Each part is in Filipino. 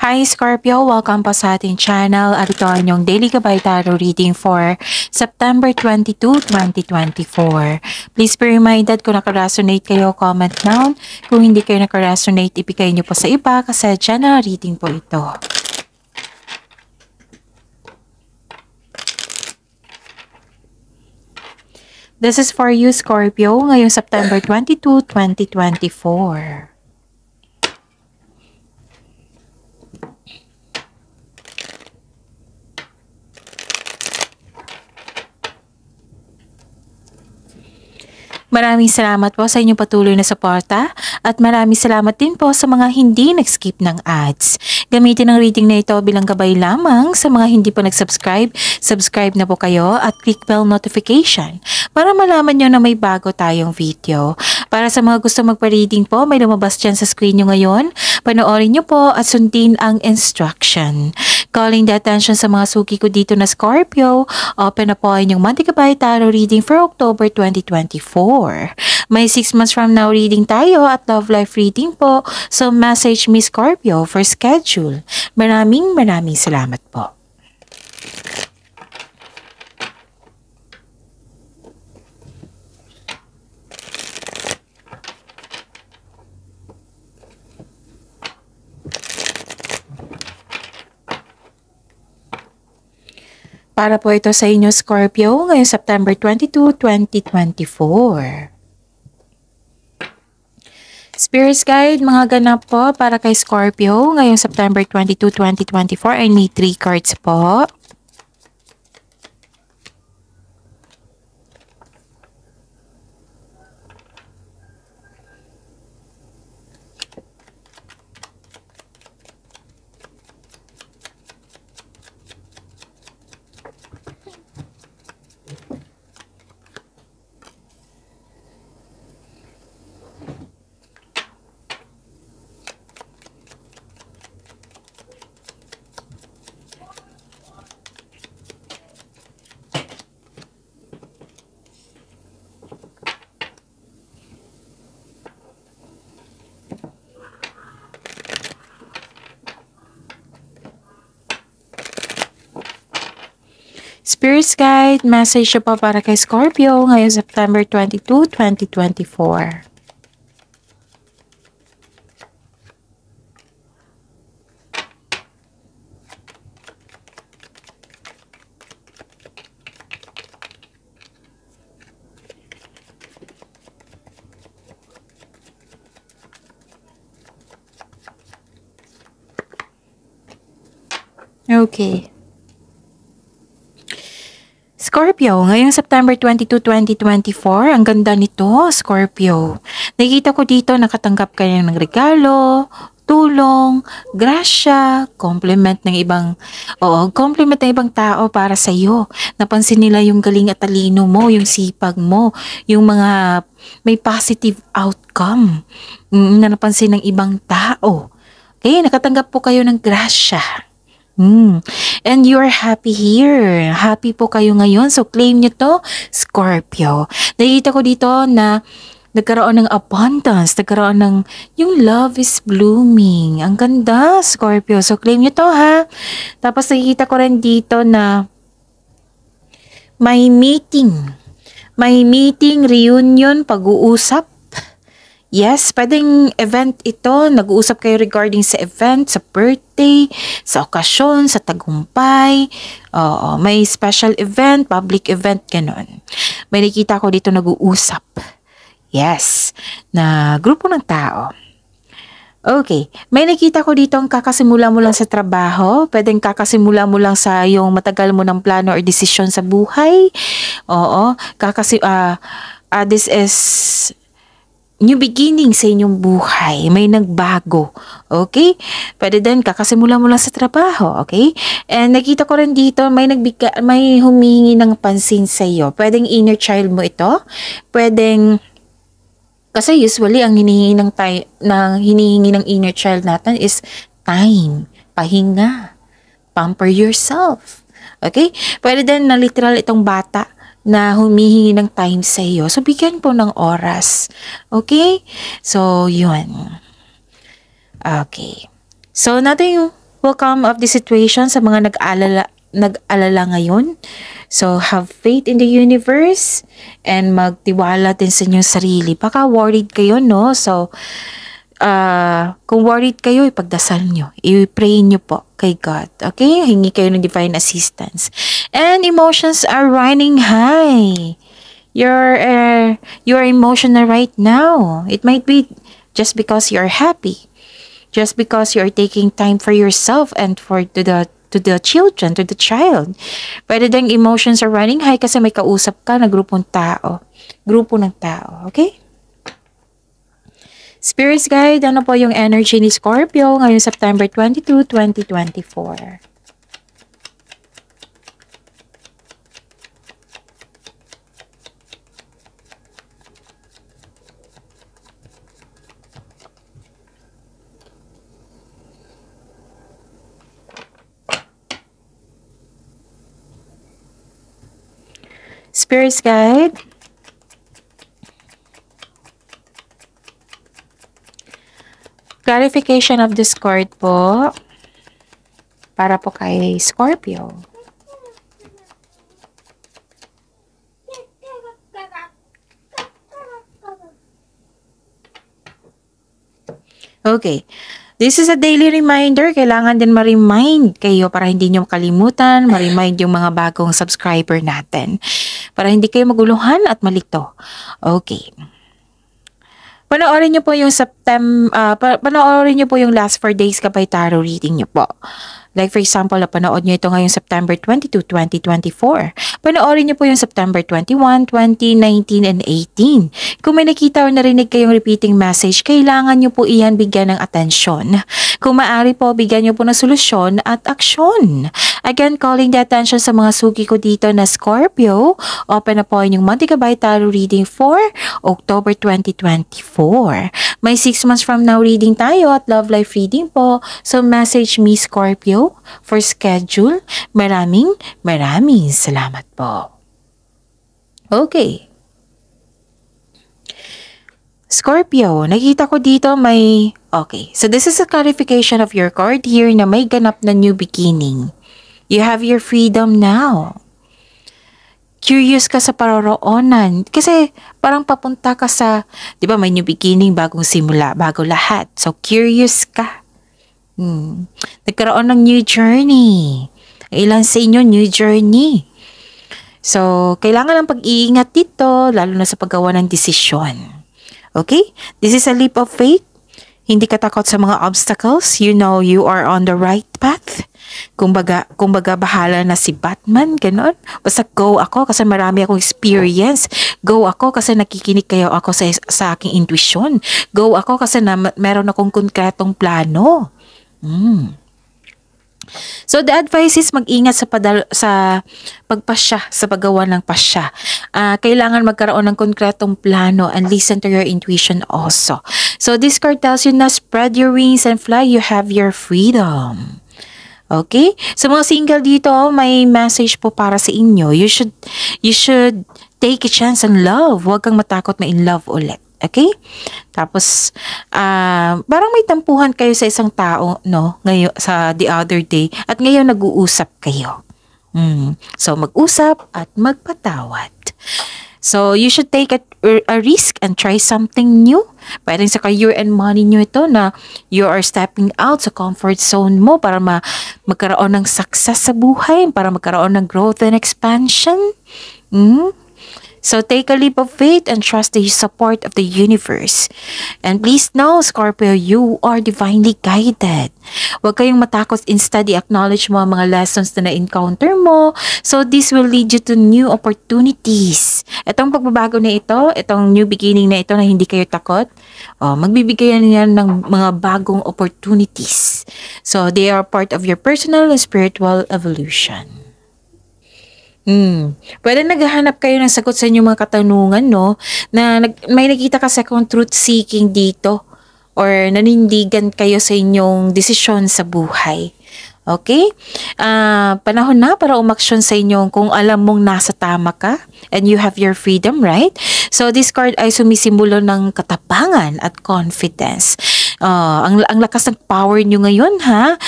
Hi Scorpio! Welcome po sa ating channel at ito ang inyong Daily Gabay Tarot Reading for September 22, 2024. Please be reminded kung nakaresonate kayo, comment down. Kung hindi kayo nakaresonate, ibigay nyo po sa iba kasi general reading po ito. This is for you Scorpio ngayong September 22, 2024. Maraming salamat po sa inyong patuloy na suporta at maraming salamat din po sa mga hindi nag-skip ng ads. Gamitin ang reading na ito bilang gabay lamang sa mga hindi pa nag-subscribe. Subscribe na po kayo at click bell notification para malaman nyo na may bago tayong video. Para sa mga gusto magpa-reading po, may lumabas dyan sa screen nyo ngayon. Panoorin nyo po at sundin ang instruction. Calling the attention sa mga suki ko dito na Scorpio, open na po ang inyong monthly gabay tarot reading for October 2024. May 6 months from now reading tayo at love life reading po. So message me Scorpio for schedule. Maraming salamat po. Para po ito sa inyo Scorpio ngayong September 22, 2024. Spirits Guide, mga ganap po para kay Scorpio ngayong September 22, 2024. I need 3 cards po. Spirits Guide, message po para kay Scorpio ngayong September 22, 2024. Okay. Scorpio, ngayong September 22, 2024, ang ganda nito, Scorpio. Nakikita ko dito nakatanggap kayo ng regalo, tulong, grasya, compliment ng ibang tao para sa iyo. Napansin nila yung galing at talino mo, yung sipag mo, yung mga may positive outcome na napansin ng ibang tao. Okay, nakatanggap po kayo ng grasya. And you're happy here. Happy po kayo ngayon. So, claim nyo to, Scorpio. Nakikita ko dito na nagkaroon ng abundance. Nagkaroon ng, yung love is blooming. Ang ganda, Scorpio. So, claim nyo to, ha? Tapos, nakikita ko rin dito na may meeting. May meeting, reunion, pag-uusap. Yes, pwedeng event ito. Nag-uusap kayo regarding sa event, sa birthday, sa okasyon, sa tagumpay. May special event, public event, ganon. May nakita ko dito nag-uusap. Yes, na grupo ng tao. Okay, may nakita ko dito ang kakasimula mo lang sa trabaho. Pwedeng kakasimula mo lang sa yung matagal mo ng plano or desisyon sa buhay. This is new beginning sa inyong buhay. May nagbago. Okay? Pwede din, kakasimula mo lang sa trabaho. Okay? And nakita ko rin dito, may humingi ng pansin sa iyo. Pwedeng inner child mo ito. Pwedeng, kasi usually, ang hinihingi ng inner child natin is time, pahinga, pamper yourself. Okay? Pwede din na literal itong bata na humihingi ng time sa iyo. So, bigyan po ng oras. Okay? So, yun. Okay. So, natin yung will come of the situation sa mga nag-alala ngayon. So, have faith in the universe and magtiwala din sa inyong sarili. Baka worried kayo, no? So, kung worried kayo, ipagdasal nyo. I-pray nyo po kay God. Okay? Hingi kayo ng divine assistance. And emotions are running high. You're emotional right now. It might be just because you're happy. Just because you're taking time for yourself and to the children, to the child. Pwede ding emotions are running high kasi may kausap ka na grupo ng tao. Okay? Spirits guide, ano po yung energy ni Scorpio ngayong September 22, 2024? Spirits guide. Clarification of this card po. Para po kay Scorpio. Okay. This is a daily reminder. Kailangan din ma-remind kayo para hindi nyo makalimutan, ma-remind yung mga bagong subscriber natin. Para hindi kayo maguluhan at malito. Okay. Panoorin nyo po yung panoorin nyo po yung last 4 days kapay tarot reading nyo po. Like for example, napanood nyo ito ngayong September 22, 2024. Panoorin nyo po yung September 21, 20, 19, and 18. Kung may nakita o narinig kayong repeating message, kailangan nyo po iyan bigyan ng atensyon. Kung maaari po, bigyan nyo po ng solusyon at aksyon. Again, calling the attention sa mga suki ko dito na Scorpio. Open na po yung Monte Gabay Tarot reading for October 2024. May 6 months from now reading tayo at love life reading po. So message me Scorpio for schedule. Maraming salamat po. Okay. Scorpio, nakita ko dito may... Okay, so this is a clarification of your card here na may ganap na new beginning. You have your freedom now. Curious ka sa paroroonan. Kasi parang papunta ka sa... Di ba may new beginning, bagong simula, bago lahat. So curious ka. Nagkaroon ng new journey. Ilan sa inyo, new journey. So, kailangan ng pag-iingat dito, lalo na sa paggawa ng desisyon. Okay? This is a leap of faith. Hindi ka takot sa mga obstacles. You know you are on the right path. Kumbaga bahala na si Batman, ganon. Basta go ako kasi marami akong experience. Go ako kasi nakikinig kayo ako sa aking intuition. Go ako kasi meron akong konkretong plano. So the advice is mag-ingat sa pagpasya, sa paggawa ng pasya. Kailangan magkaroon ng konkretong plano and listen to your intuition also. So this card tells you na spread your wings and fly, you have your freedom. Okay? Sa mga single dito, may message po para sa inyo. You should take a chance on love. Huwag kang matakot in love ulit. Okay? Tapos, parang may tampuhan kayo sa isang tao, no? Ngayon, sa the other day. At ngayon, nag-uusap kayo. So, mag-usap at magpatawad. So, you should take a risk and try something new. Pwedeng sa career and money nyo ito na you are stepping out sa comfort zone mo para magkaroon ng success sa buhay, para magkaroon ng growth and expansion. So, take a leap of faith and trust the support of the universe. And please know, Scorpio, you are divinely guided. Huwag kayong matakot. Instead, i-acknowledge mo ang mga lessons na na-encounter mo. So, this will lead you to new opportunities. Itong pagbabago na ito, itong new beginning na ito na hindi kayo takot, magbibigay yan ng mga bagong opportunities. So, they are part of your personal and spiritual evolution. Pwede naghahanap kayo ng sagot sa inyong mga katanungan, no? Na may nakita kasi akong truth seeking dito or nanindigan kayo sa inyong desisyon sa buhay. Okay? Panahon na para umaksyon sa inyong kung alam mong nasa tama ka and you have your freedom, right? So this card ay sumisimbolo ng katapangan at confidence. Ang lakas ng power nyo ngayon, ha?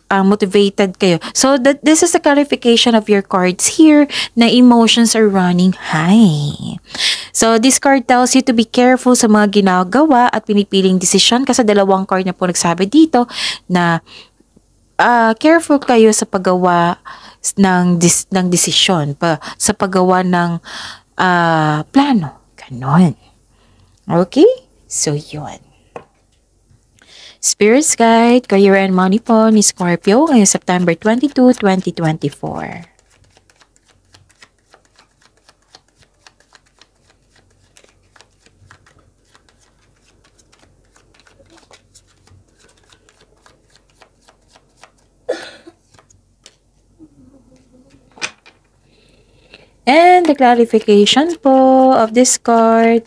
motivated kayo. So, this is a clarification of your cards here na emotions are running high. So, this card tells you to be careful sa mga ginagawa at pinipiling desisyon kasi dalawang card na po nagsabi dito na careful kayo sa paggawa ng desisyon, sa paggawa ng plano. Ganon. Okay? So, yun. Spirits Guide, Career and Money po ni Scorpio ngayong September 22, 2024. And the clarification po of this card.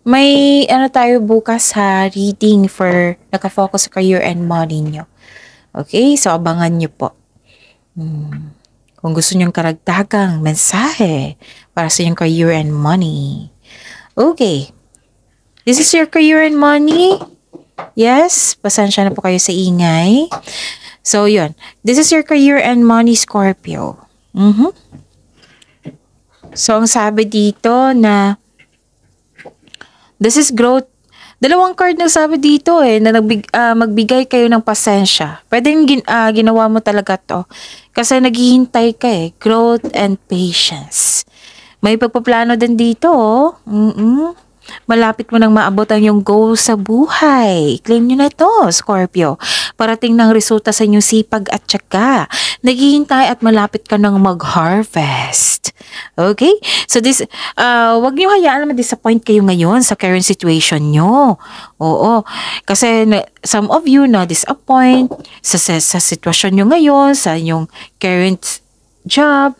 May tayo bukas sa reading for nakafocus sa career and money nyo. Okay? So, abangan nyo po. Kung gusto nyong karagdagang mensahe para sa inyong career and money. Okay. This is your career and money. Yes, pasensya na po kayo sa ingay. So, yun. This is your career and money, Scorpio. So, ang sabi dito na this is growth. Dalawang card na sabi dito na magbigay kayo ng pasensya. Pwedeng ginawa mo talaga to. Kasi naghihintay ka growth and patience. May pagpaplano din dito Malapit mo nang maabot ang iyong goal sa buhay. Claim nyo na ito, Scorpio. Parating ng resulta sa inyong sipag at tiyaga. Naghihintay at malapit ka nang mag-harvest. Okay? So this, wag nyo hayaan na ma-disappoint kayo ngayon sa current situation nyo. Oo. Kasi some of you na-disappoint sa sitwasyon nyo ngayon, sa inyong current job.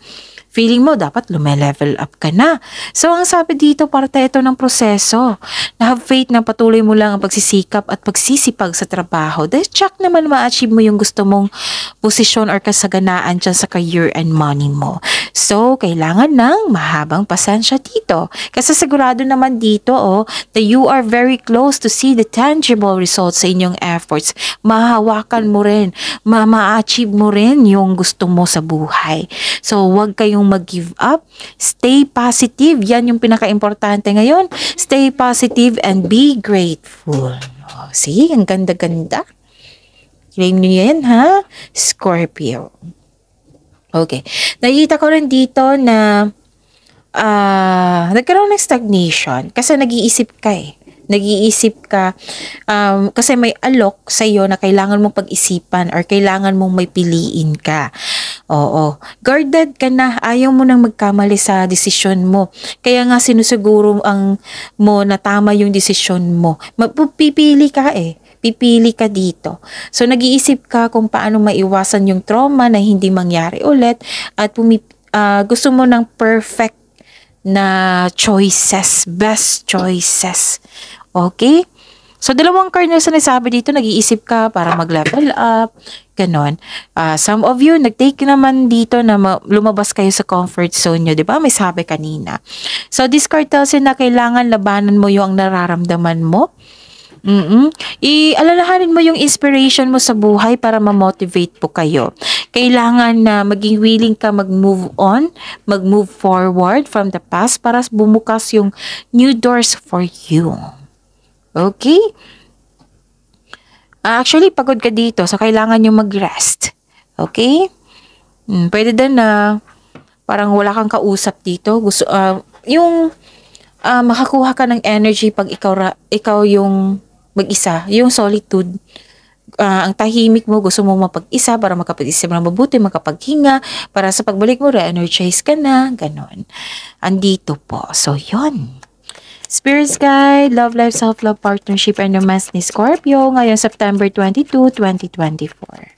Feeling mo, dapat lume-level up ka na. So, ang sabi dito, parte ito ng proseso. Na have faith na patuloy mo lang ang pagsisikap at pagsisipag sa trabaho. Dahil check naman ma-achieve mo yung gusto mong posisyon or kasaganaan dyan sa career and money mo. So, kailangan ng mahabang pasensya dito. Kasi sigurado naman dito, that you are very close to see the tangible results sa inyong efforts. Mahahawakan mo rin, ma-achieve mo rin yung gusto mo sa buhay. So, huwag kayong mag-give up. Stay positive. Yan yung pinaka-importante ngayon. Stay positive and be grateful. See, ang ganda-ganda. Claim nyo yan, ha? Scorpio. Okay. Nakikita ko rin dito na nagkaroon ng stagnation kasi nag-iisip ka Nag-iisip ka kasi may alok sa iyo na kailangan mong pag-isipan or kailangan mong may piliin ka. Oo. Guarded ka na. Ayaw mo nang magkamali sa desisyon mo. Kaya nga sinusiguro mo na tama yung desisyon mo. Pipili ka Pipili ka dito. So, nag-iisip ka kung paano maiwasan yung trauma na hindi mangyari ulit at gusto mo ng perfect na choices, best choices. Okay? So, dalawang card na sinasabi dito, nag-iisip ka para mag-level up, ganon. Some of you, nag-take naman dito na lumabas kayo sa comfort zone nyo, di ba? May sabi kanina. So, this card tells you na kailangan labanan mo yung nararamdaman mo. Alalahanin mo yung inspiration mo sa buhay para ma-motivate po kayo. Kailangan na maging willing ka mag-move on, mag-move forward from the past para bumukas yung new doors for you. Okay? Actually, pagod ka dito, so kailangan yung mag-rest. Okay? Pwede din na parang wala kang kausap dito. Gusto, makakuha ka ng energy pag ikaw yung mag-isa, yung solitude. Ang tahimik mo, gusto mo mapag-isa para makapag-isip ng mabuti, makapaghinga, para sa pagbalik mo, re-energize ka na, ganon. Andito po. So, yun. Spirits Guide, Love Life, Self-Love, Partnership, and Romance ni Scorpio ngayong September 22, 2024.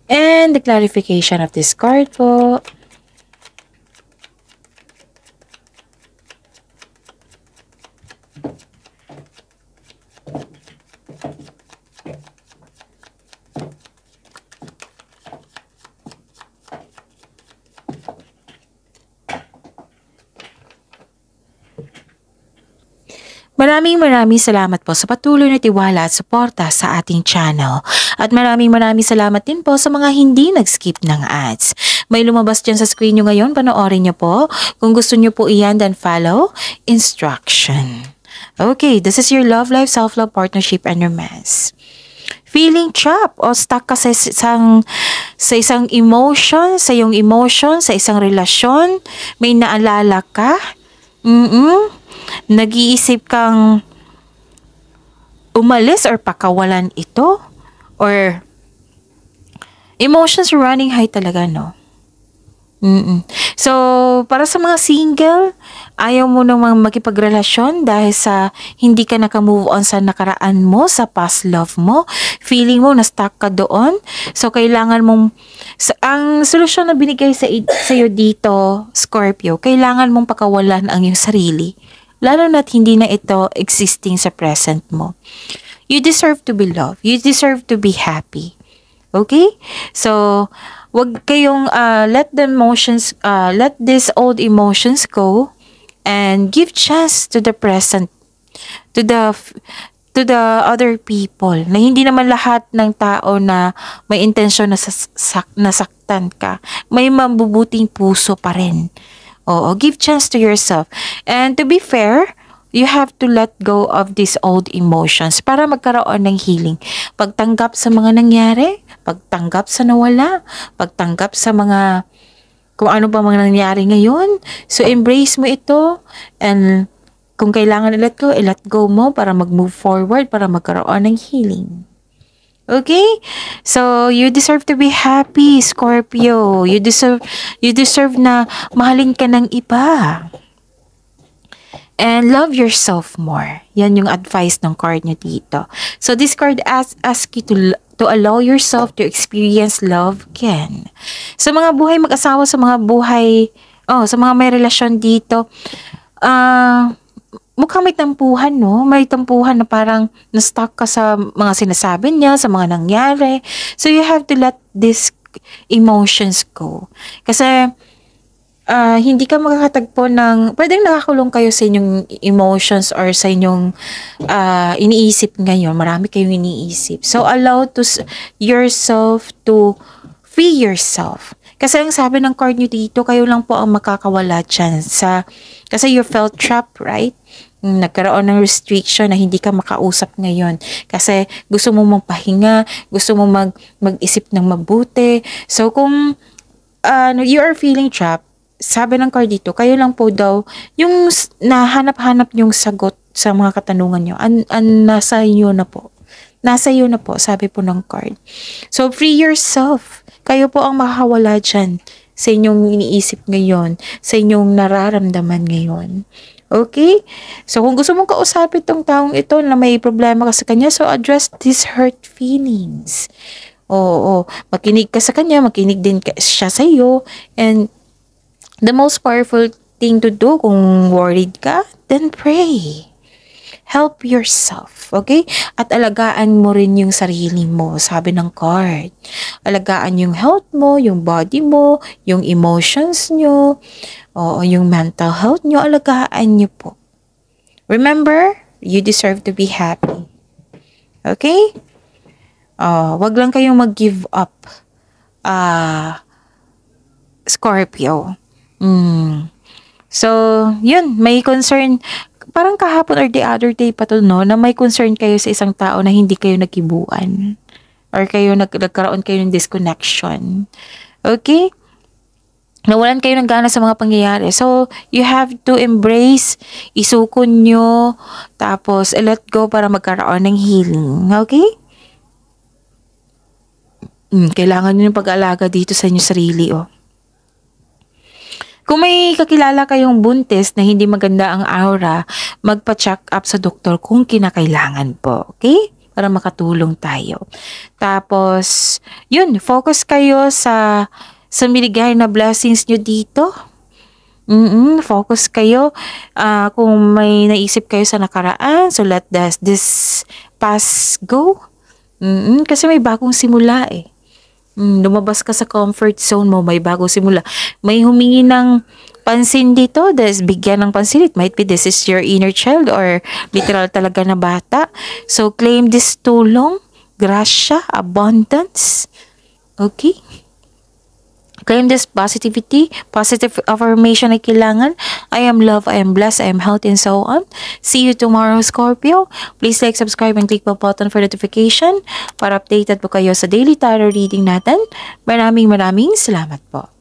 And the clarification of this card po. Maraming salamat po sa patuloy na tiwala at suporta sa ating channel. At maraming salamat din po sa mga hindi nag-skip ng ads. May lumabas dyan sa screen nyo ngayon, panoorin nyo po. Kung gusto nyo po iyan, then follow instruction. Okay, this is your love life, self-love, partnership, and romance. Feeling trapped o stuck ka sa isang emotion, sa iyong emotion, sa isang relasyon, may naalala ka, nag-iisip kang umalis or pakawalan ito, or emotions running high talaga, no? So, para sa mga single, ayaw mo namang makipagrelasyon dahil sa hindi ka naka-move on sa nakaraan mo, sa past love mo, feeling mo na-stuck ka doon. So, kailangan mong, ang solusyon na binigay sa iyo dito, Scorpio, kailangan mong pakawalan ang iyong sarili. Lalo na't hindi na ito existing sa present mo. You deserve to be loved. You deserve to be happy. Okay? So, wag kayong let these old emotions go and give chance to the present, to the other people. Na hindi naman lahat ng tao na may intensyon na nasaktan ka. May mabubuting puso pa rin. Oo, give chance to yourself. And to be fair, you have to let go of these old emotions para magkaroon ng healing. Pagtanggap sa mga nangyari, pagtanggap sa nawala, pagtanggap sa mga kung ano pa mga nangyari ngayon. So, embrace mo ito, and kung kailangan i-let go mo para mag-move forward, para magkaroon ng healing. Okay? So, you deserve to be happy, Scorpio. You deserve na mahalin ka ng iba. And love yourself more. Yan yung advice ng card nyo dito. So, this card asks you to allow yourself to experience love again. Sa mga buhay mag-asawa, sa mga may relasyon dito, mukhang may tampuhan, no? May tampuhan na parang na-stuck ka sa mga sinasabi niya, sa mga nangyari. So, you have to let these emotions go. Kasi, hindi ka makakatagpo ng, pwedeng nakakulong kayo sa inyong emotions or sa inyong iniisip ngayon. Marami kayong iniisip. So, allow yourself to free yourself. Kasi ang sabi ng card nyo dito, kayo lang po ang makakawala dyan. Kasi you felt trapped, right? Nagkaroon ng restriction na hindi ka makausap ngayon. Kasi gusto mo magpahinga, gusto mo mag-isip ng mabuti. So, kung you are feeling trapped, sabi ng card dito, kayo lang po daw, yung nahanap-hanap yung sagot sa mga katanungan nyo, nasa iyo na po. Nasa iyo na po, sabi po ng card. So, free yourself. Kayo po ang makakawala dyan sa inyong iniisip ngayon, sa inyong nararamdaman ngayon. Okay? So, kung gusto mong kausapin tong taong ito na may problema ka sa kanya, so address these hurt feelings. Oo, makinig ka sa kanya, makinig din siya sa iyo, and the most powerful thing to do kung worried ka, then pray. Help yourself, okay? At alagaan mo rin yung sarili mo, sabi ng card. Alagaan yung health mo, yung body mo, yung emotions nyo, o yung mental health nyo, alagaan nyo po. Remember, you deserve to be happy. Okay? Wag lang kayong mag-give up, Scorpio. So, yun, may concern. Parang kahapon or the other day pa to, no, na may concern kayo sa isang tao na hindi kayo nagkibuan or kayo nagkaroon kayo ng disconnection. Okay? Nawalan kayo ng gana sa mga pangyayari. So, you have to embrace, isukon nyo, tapos let go para magkaroon ng healing. Okay? Kailangan nyo ng pag-aalaga dito sa inyo sarili, oh. Kung may kakilala kayong buntis na hindi maganda ang aura, magpa-check up sa doktor kung kinakailangan po. Okay? Para makatulong tayo. Tapos, yun, focus kayo sa miligay na blessings nyo dito. Focus kayo. Kung may naisip kayo sa nakaraan, so let this past go. Kasi may bagong simula eh. Lumabas ka sa comfort zone mo, may bago simula. May humingi ng pansin dito, bigyan ng pansin. It might be this is your inner child or literal talaga na bata. So, claim this tulong, grasya, abundance. Okay? Claim this positivity, positive affirmation na kailangan. I am loved, I am blessed, I am healthy, and so on. See you tomorrow, Scorpio. Please like, subscribe, and click the button for notification para updated po kayo sa daily tarot reading natin. Maraming salamat po.